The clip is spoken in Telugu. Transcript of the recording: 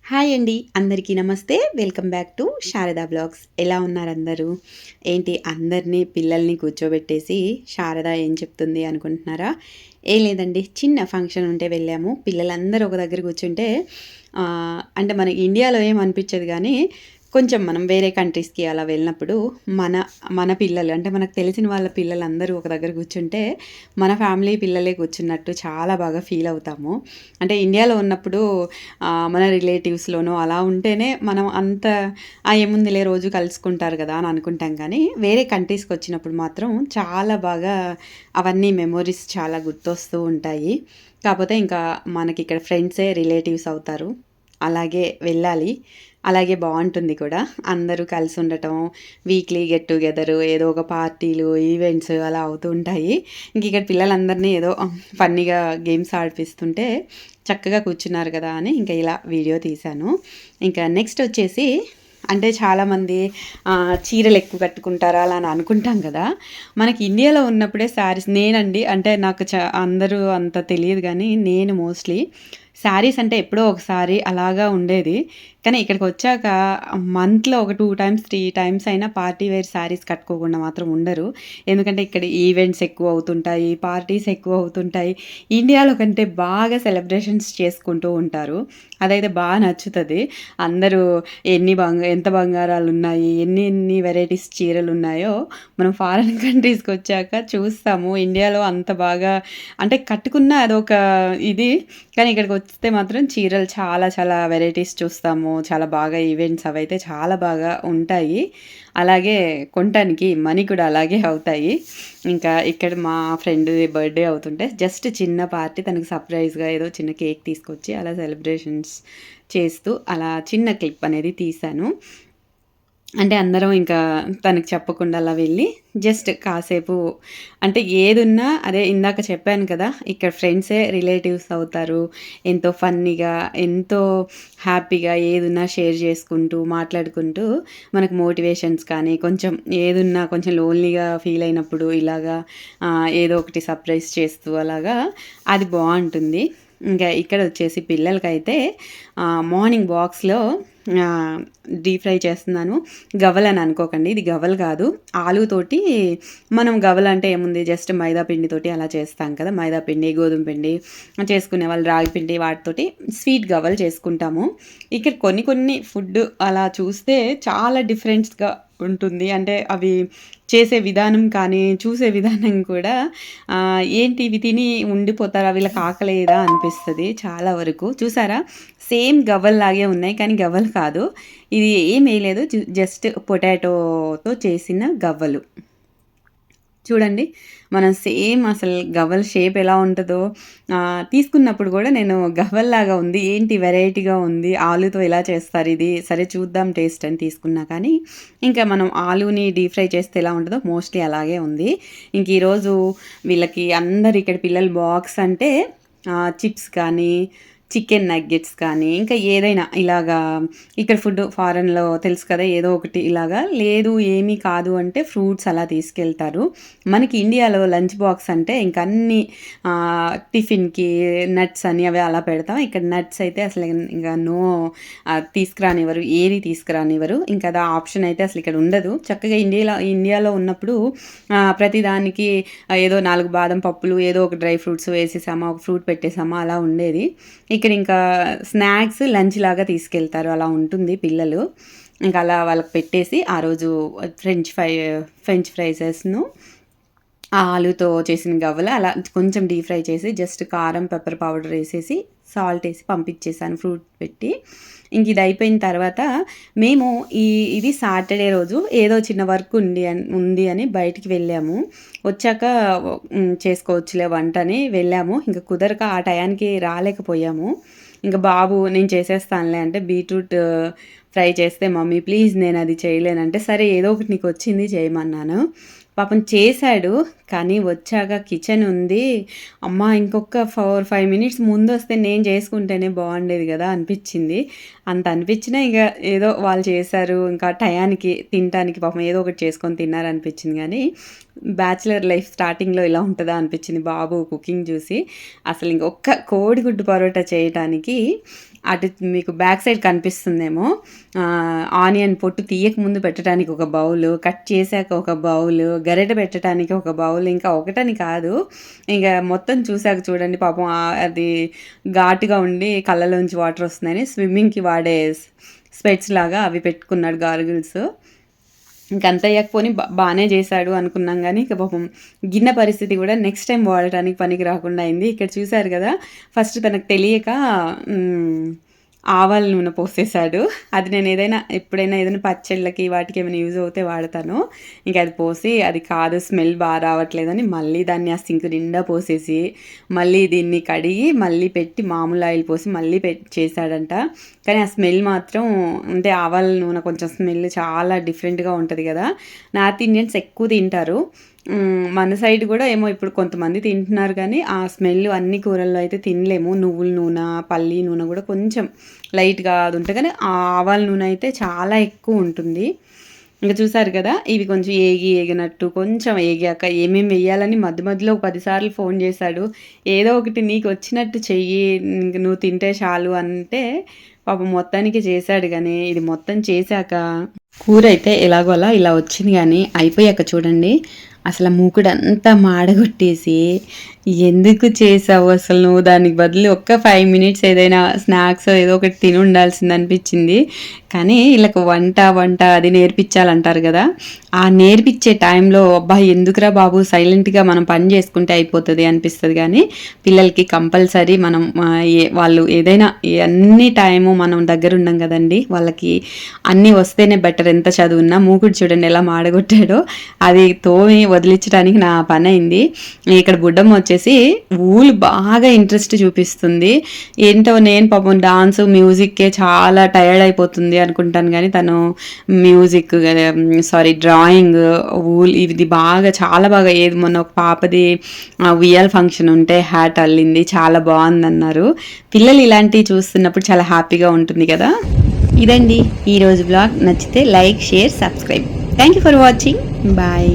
హాయ్ అండి, అందరికీ నమస్తే. Welcome back to Sharada blogs. ఎలా ఉన్నారు అందరూ? ఏంటి అందరినీ పిల్లల్ని కూర్చోబెట్టేసి శారద ఏం చెప్తుంది అనుకుంటున్నారా? ఏం లేదండి, చిన్న ఫంక్షన్ ఉంటే వెళ్ళాము. పిల్లలందరూ ఒక దగ్గర కూర్చుంటే అంటే మన ఇండియాలో ఏం అనిపించదు కానీ కొంచెం మనం వేరే కంట్రీస్కి అలా వెళ్ళినప్పుడు మన మన పిల్లలు అంటే మనకు తెలిసిన వాళ్ళ పిల్లలందరూ ఒక దగ్గర కూర్చుంటే మన ఫ్యామిలీ పిల్లలే కూర్చున్నట్టు చాలా బాగా ఫీల్ అవుతాము. అంటే ఇండియాలో ఉన్నప్పుడు మన రిలేటివ్స్లోనో అలా ఉంటేనే మనం అంత ఏముందిలే రోజు కలుసుకుంటారు కదా అని అనుకుంటాం, కానీ వేరే కంట్రీస్కి వచ్చినప్పుడు మాత్రం చాలా బాగా అవన్నీ మెమొరీస్ చాలా గుర్తొస్తూ ఉంటాయి. కాకపోతే ఇంకా మనకి ఇక్కడ ఫ్రెండ్సే రిలేటివ్స్ అవుతారు. అలాగే వెళ్ళాలి, అలాగే బాగుంటుంది కూడా. అందరూ కలిసి ఉండటం, వీక్లీ గెట్ టుగెదరు, ఏదో ఒక పార్టీలు ఈవెంట్స్ అలా అవుతూ ఉంటాయి. ఇంక ఇక్కడ పిల్లలందరినీ ఏదో ఫన్నీగా గేమ్స్ ఆడిపిస్తుంటే చక్కగా కూర్చున్నారు కదా అని ఇంకా ఇలా వీడియో తీశాను. ఇంకా నెక్స్ట్ వచ్చేసి అంటే చాలామంది చీరలు ఎక్కువ కట్టుకుంటారా అలా అని అనుకుంటాం కదా. మనకి ఇండియాలో ఉన్నప్పుడే శారీస్, నేనండి అంటే నాకు అందరూ అంత తెలియదు కానీ నేను మోస్ట్లీ శారీస్ అంటే ఎప్పుడో ఒకసారి అలాగా ఉండేది. కానీ ఇక్కడికి వచ్చాక మంత్లో ఒక 2 టైమ్స్ 3 టైమ్స్ అయినా పార్టీ వేర్ శారీస్ కట్టుకోకుండా మాత్రం ఉండరు. ఎందుకంటే ఇక్కడ ఈవెంట్స్ ఎక్కువ అవుతుంటాయి, పార్టీస్ ఎక్కువ అవుతుంటాయి. ఇండియాలో కంటే బాగా సెలబ్రేషన్స్ చేసుకుంటూ ఉంటారు. అదైతే బాగా నచ్చుతుంది. అందరూ ఎంత బంగారాలు ఉన్నాయి, ఎన్ని వెరైటీస్ చీరలు ఉన్నాయో మనం ఫారిన్ కంట్రీస్కి వచ్చాక చూస్తాము. ఇండియాలో అంత బాగా అంటే కట్టుకున్న అదొక ఇది, కానీ ఇక్కడికి వస్తే మాత్రం చీరలు చాలా చాలా వెరైటీస్ చూస్తాము. చాలా బాగా ఈవెంట్స్ అవైతే చాలా బాగా ఉంటాయి. అలాగే కొనటానికి మనీ కూడా అలాగే అవుతాయి. ఇంకా ఇక్కడ మా ఫ్రెండ్ బర్త్డే అవుతుంటే జస్ట్ చిన్న పార్టీ, తనకు సర్ప్రైజ్గా ఏదో చిన్న కేక్ తీసుకొచ్చి అలా సెలబ్రేషన్స్ చేస్తూ అలా చిన్న క్లిప్ అనేది తీశాను. అంటే అందరం ఇంకా తనకి చెప్పకుండా అలా వెళ్ళి జస్ట్ కాసేపు అంటే ఏదున్నా అదే ఇందాక చెప్పాను కదా, ఇక్కడ ఫ్రెండ్సే రిలేటివ్స్ అవుతారు. ఎంతో ఫన్నీగా, ఎంతో హ్యాపీగా ఏదున్నా షేర్ చేసుకుంటూ మాట్లాడుకుంటూ మనకు మోటివేషన్స్ కానీ కొంచెం ఏదున్నా కొంచెం లోన్లీగా ఫీల్ అయినప్పుడు ఇలాగా ఏదో ఒకటి సర్ప్రైజ్ చేస్తూ అలాగా అది బాగుంటుంది. ఇంకా ఇక్కడ వచ్చేసి పిల్లలకైతే మార్నింగ్ బాక్స్లో డీప్ ఫ్రై చేస్తున్నాను. గవ్వలు అని అనుకోకండి, ఇది గవ్వలు కాదు. ఆలుతోటి మనం గవ్వలు అంటే ఏముంది, జస్ట్ మైదా పిండితోటి అలా చేస్తాం కదా. మైదా పిండి, గోధుమ పిండి చేసుకునే వాళ్ళు రాగి పిండి వాటితోటి స్వీట్ గవ్వలు చేసుకుంటాము. ఇక్కడ కొన్ని ఫుడ్ అలా చూస్తే చాలా డిఫరెంట్స్గా ఉంటుంది. అంటే అవి చేసే విధానం కానీ చూసే విధానం కూడా ఏంటి ఇవి తిని ఉండిపోతారా, వీళ్ళకి ఆకలేదా అనిపిస్తుంది చాలా వరకు. చూసారా, సేమ్ గవ్వల్లాగే ఉన్నాయి కానీ గవ్వలు కాదు. ఇది ఏం వేయలేదు, జస్ట్ పొటాటోతో చేసిన గవ్వలు. చూడండి, మనం సేమ్ అసలు గవ్వల షేప్ ఎలా ఉంటుందో తీసుకున్నప్పుడు కూడా నేను గవ్వల్లాగా ఉంది, ఏంటి వెరైటీగా ఉంది, ఆలుతో ఎలా చేస్తారు ఇది, సరే చూద్దాం టేస్ట్ అని తీసుకున్నా. కానీ ఇంకా మనం ఆలుని డీప్ ఫ్రై చేస్తే ఎలా ఉంటుందో మోస్ట్లీ అలాగే ఉంది. ఇంక ఈరోజు వీళ్ళకి అందరు ఇక్కడ పిల్లల బాక్స్ అంటే చిప్స్ కానీ చికెన్ నగ్గెట్స్ కానీ ఇంకా ఏదైనా ఇలాగా, ఇక్కడ ఫుడ్ ఫారెన్లో తెలుసు కదా, ఏదో ఒకటి ఇలాగా లేదు ఏమీ కాదు అంటే ఫ్రూట్స్ అలా తీసుకెళ్తారు. మనకి ఇండియాలో లంచ్ బాక్స్ అంటే ఇంక అన్ని టిఫిన్కి నట్స్ అని అవి అలా పెడతాం. ఇక్కడ నట్స్ అయితే అసలు ఇంకా నో, తీసుకురానివ్వరు, ఏది తీసుకురానివ్వరు. ఇంకా అది ఆప్షన్ అయితే అసలు ఇక్కడ ఉండదు. చక్కగా ఇండియాలో ఉన్నప్పుడు ప్రతిదానికి ఏదో 4 బాదం పప్పులు ఏదో ఒక డ్రై ఫ్రూట్స్ వేసేసామా, ఒక ఫ్రూట్ పెట్టేసామా అలా ఉండేది. ఇక్కడ ఇంకా స్నాక్స్ లంచ్ లాగా తీసుకెళ్తారు, అలా ఉంటుంది పిల్లలు. ఇంకా అలా వాళ్ళకి పెట్టేసి ఆ రోజు ఫ్రెంచ్ ఫ్రైసెస్ను ఆలుతో చేసిన గవ్వలు అలా కొంచెం డీప్ ఫ్రై చేసి జస్ట్ కారం పెప్పర్ పౌడర్ వేసేసి సాల్ట్ వేసి పంపించేసాను ఫ్రూట్ పెట్టి. ఇంక ఇది అయిపోయిన తర్వాత మేము ఇది సాటర్డే రోజు ఏదో చిన్న వర్క్ ఉంది అని బయటికి వెళ్ళాము. వచ్చాక చేసుకోవచ్చులే వంట అని వెళ్ళాము. ఇంకా కుదరక ఆ టయానికి రాలేకపోయాము. ఇంకా బాబు నేను చేసేస్తానులే అంటే బీట్రూట్ ఫ్రై చేస్తే, మమ్మీ ప్లీజ్ నేను అది చేయలేనంటే, సరే ఏదో ఒకటి నీకు వచ్చింది చేయమన్నాను. పాపం చేశాడు. కానీ వచ్చాక కిచెన్ ఉంది, అమ్మ ఇంకొక 4-5 మినిట్స్ ముందు వస్తే నేను చేసుకుంటేనే బాగుండేది కదా అనిపించింది. అంత అనిపించినా ఇక ఏదో వాళ్ళు చేశారు, ఇంకా టయానికి తినటానికి పాపం ఏదో ఒకటి చేసుకొని తిన్నారనిపించింది. కానీ బ్యాచిలర్ లైఫ్ స్టార్టింగ్లో ఇలా ఉంటుందా అనిపించింది బాబు కుకింగ్ చూసి. అసలు ఇంకొక కోడిగుడ్డు పరోటా చేయటానికి అటు మీకు బ్యాక్ సైడ్ కనిపిస్తుందేమో, ఆనియన్ పొట్టు తీయక ముందు పెట్టడానికి ఒక బౌలు, కట్ చేశాక ఒక బౌలు, గరిటె పెట్టడానికి ఒక బౌల్, ఇంకా ఒకటని కాదు, ఇంకా మొత్తం చూశాక చూడండి పాపం అది ఘాటుగా ఉండి కళ్ళలోంచి వాటర్ వస్తున్నాయని స్విమ్మింగ్కి వాడే స్పెట్స్ లాగా అవి పెట్టుకున్నాడు, గార్గిల్స్. ఇంకంత అయ్యకపోని బాగానే చేశాడు అనుకున్నాం, కానీ ఇక పాపం గిన్నె పరిస్థితి కూడా నెక్స్ట్ టైం వాడటానికి పనికి రాకుండా అయింది. ఇక్కడ చూశారు కదా, ఫస్ట్ తనకు తెలియక ఆవాల నూనె పోసేసాడు. అది నేను ఎప్పుడైనా ఏదైనా పచ్చళ్ళకి వాటికి ఏమైనా యూజ్ అవుతే వాడతాను. ఇంకా అది పోసి అది కాదు స్మెల్ బాగా రావట్లేదని మళ్ళీ దాన్ని ఆ సింక్ నిండా పోసేసి మళ్ళీ దీన్ని కడిగి మళ్ళీ పెట్టి మామూలు ఆయిల్ పోసి మళ్ళీ చేశాడంట. కానీ ఆ స్మెల్ మాత్రం అంటే ఆవాల నూనె కొంచెం స్మెల్ చాలా డిఫరెంట్గా ఉంటుంది కదా. నార్త్ ఇండియన్స్ ఎక్కువ తింటారు, మన సైడ్ కూడా ఏమో ఇప్పుడు కొంతమంది తింటున్నారు, కానీ ఆ స్మెల్ అన్ని కూరల్లో అయితే తినలేము. నువ్వుల నూనె, పల్లి నూనె కూడా కొంచెం లైట్గా అది ఉంటుంది, కానీ ఆ ఆవాల నూనె అయితే చాలా ఎక్కువ ఉంటుంది. ఇంకా చూసారు కదా, ఇవి కొంచెం ఏగినట్టు కొంచెం ఏగాక ఏమేమి వేయాలని మధ్య మధ్యలో 10 సార్లు ఫోన్ చేశాడు. ఏదో ఒకటి నీకు వచ్చినట్టు చెయ్యి, నువ్వు తింటే చాలు అంటే పాపం మొత్తానికి చేశాడు. కానీ ఇది మొత్తం చేశాక కూర అయితే ఎలాగోలా ఇలా వచ్చింది, కానీ అయిపోయాక చూడండి అసలు మూకుడంతా మాడగొట్టేసి ఎందుకు చేసావు అసలు నువ్వు, దానికి బదులు ఒక్క 5 మినిట్స్ ఏదైనా స్నాక్స్ ఏదో ఒకటి తిని ఉండాల్సింది అనిపించింది. కానీ వీళ్ళకు వంట అది నేర్పించాలంటారు కదా, ఆ నేర్పించే టైంలో అబ్బా ఎందుకురా బాబు సైలెంట్గా మనం పని చేసుకుంటే అయిపోతుంది అనిపిస్తుంది. కానీ పిల్లలకి కంపల్సరీ మనం వాళ్ళు ఏదైనా అన్ని టైము మనం దగ్గర ఉండం కదండి, వాళ్ళకి అన్నీ వస్తేనే బెటర్. ఎంత చదువున్నా మూకుడు చూడండి ఎలా మాడగొట్టాడో, అది తోమి వదిలించడానికి నా పని అయింది. ఇక్కడ బుడ్డమ్మ వచ్చేసి ఊళ్ళు బాగా ఇంట్రెస్ట్ చూపిస్తుంది. ఏంటో నేను పాపం డాన్స్ మ్యూజిక్కే చాలా టైర్డ్ అయిపోతుంది అనుకుంటాను, కానీ తను మ్యూజిక్ డ్రాయింగ్ ఇది బాగా చాలా బాగా ఏది మొన్న ఒక పాపది ఉయ్యాల ఫంక్షన్ ఉంటే హ్యాట్ అల్లింది, చాలా బాగుందన్నారు. పిల్లలు ఇలాంటివి చూస్తున్నప్పుడు చాలా హ్యాపీగా ఉంటుంది కదా. ఇదండి ఈరోజు బ్లాగ్. నచ్చితే like, share, subscribe. Thank you for watching. Bye.